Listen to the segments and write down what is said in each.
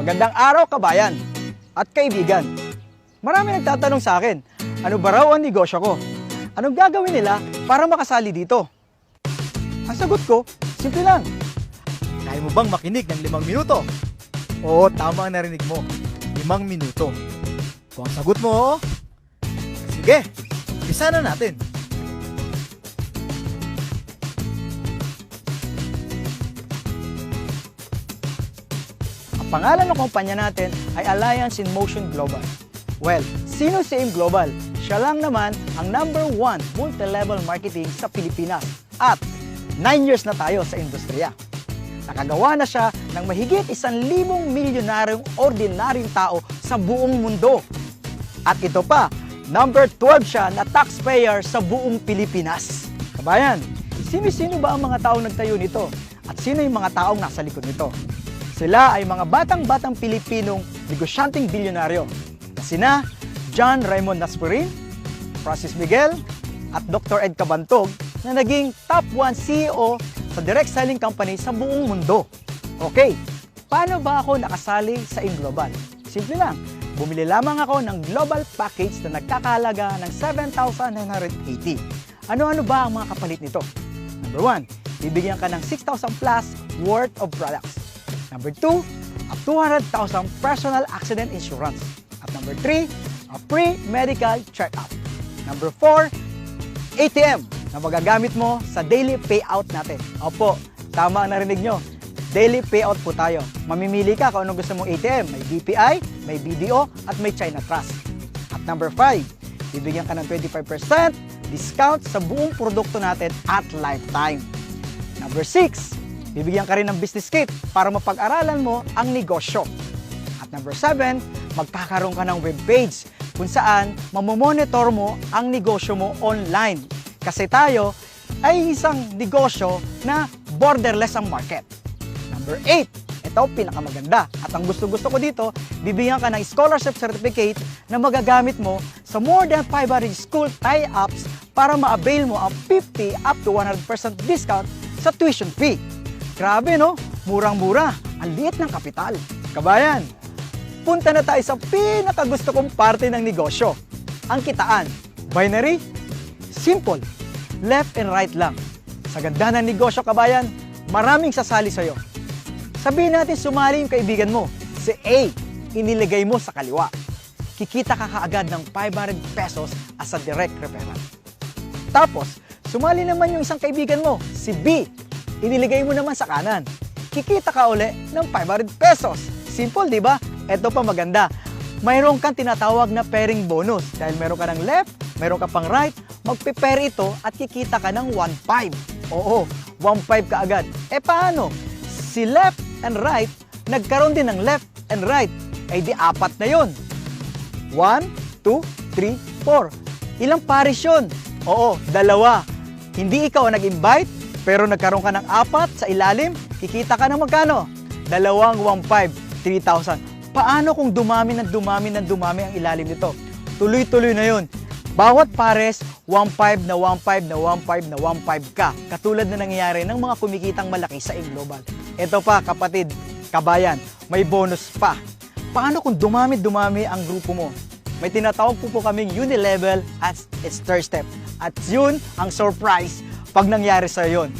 Magandang araw, kabayan at kaibigan. Marami nagtatanong sa akin, ano ba raw ang negosyo ko? Anong gagawin nila para makasali dito? Ang sagot ko, simple lang. Kaya mo bang makinig ng 5 minuto? Oo, tama ang narinig mo. 5 minuto. Kung ang sagot mo, oo, sige, umpisa na natin. Ang pangalan ng kumpanya natin ay Alliance in Motion Global. Well, sino si AIM Global? Siya lang naman ang #1 multi-level marketing sa Pilipinas at 9 years na tayo sa industriya. Nakagawa na siya ng mahigit 1,000 milyonaryong ordinaryong tao sa buong mundo. At ito pa, #12 siya na taxpayer sa buong Pilipinas. Kabayan, sino-sino ba ang mga taong nagtayo nito? At sino yung mga taong nasa likod nito? Sila ay mga batang-batang Pilipinong negosyanteng bilyonaryo na sina John Raymond Naspurin, Francis Miguel, at Dr. Ed Cabantog na naging top 1 CEO sa direct selling company sa buong mundo. Okay, paano ba ako nakasali sa AIM Global? Simple lang, bumili lamang ako ng global package na nagkakahalaga ng 7,980. Ano-ano ba ang mga kapalit nito? Number 1, bibigyan ka ng 6,000 plus worth of products. Number 2, a 200,000 personal accident insurance. At number 3, a free medical check-up. Number 4, ATM na magagamit mo sa daily payout natin. Opo, tama ang narinig nyo. Daily payout po tayo. Mamimili ka kung anong gusto mong ATM. May BPI, may BDO, at may China Trust. At number 5, bibigyan ka ng 25% discount sa buong produkto natin at lifetime. Number 6, bibigyan ka rin ng business kit para mapag-aralan mo ang negosyo. At number 7, magkakaroon ka ng webpage kung saan mamomonitor mo ang negosyo mo online. Kasi tayo ay isang negosyo na borderless ang market. Number 8, ito pinakamaganda. At ang gusto-gusto ko dito, bibigyan ka ng scholarship certificate na magagamit mo sa more than 500 school tie-ups para ma-avail mo ang 50 up to 100% discount sa tuition fee. Grabe no? Murang-mura. Ang liit ng kapital. Kabayan, punta na tayo sa pinakagusto kong parte ng negosyo. Ang kitaan. Binary? Simple. Left and right lang. Sa ganda ng negosyo, kabayan, maraming sasali sa'yo. Sabihin natin sumali yung kaibigan mo. Si A, iniligay mo sa kaliwa. Kikita ka kaagad ng 500 pesos as a direct referral. Tapos, sumali naman yung isang kaibigan mo, si B, iniligay mo naman sa kanan. Kikita ka uli ng 500 pesos. Simple, di ba? Ito pa maganda. Mayroon kang tinatawag na pairing bonus. Dahil meron ka ng left, meron ka pang right, magpe-pair ito at kikita ka ng 1.5. Oo, 1.5 ka agad. E paano? Si left and right, nagkaroon din ng left and right. Eh di 4 na yun. 1, 2, 3, 4. Ilang pares yun? Oo, 2. Hindi ikaw ang nag-invite, pero nagkaroon ka ng 4 sa ilalim, kikita ka ng magkano? 2 1.5, 3,000. Paano kung dumami ng dumami ang ilalim nito? Tuloy-tuloy na yun. Bawat pares, 1.5 na 1.5 na 1.5 na 1.5 ka. Katulad na nangyayari ng mga kumikitang malaki sa AIM Global. Ito pa, kapatid, kabayan, may bonus pa. Paano kung dumami ang grupo mo? May tinatawag po kaming unilevel as its third step. At yun ang surprise pag nangyari sa yun.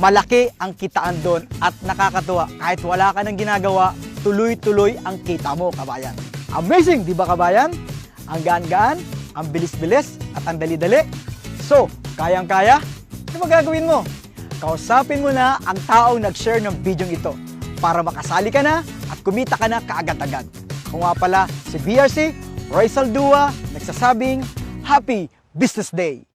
Malaki ang kitaan doon at nakakatuwa. Kahit wala ka nang ginagawa, tuloy-tuloy ang kita mo, kabayan. Amazing, di ba, kabayan? Ang gaan-gaan, ang bilis-bilis, at ang dali-dali. So, kayang-kaya? Ano magagawin mo? Kausapin mo na ang taong nag-share ng video ito para makasali ka na at kumita ka na kaagad-agad. Ako nga pala si BRC, Roy Saldua, nagsasabing Happy Business Day!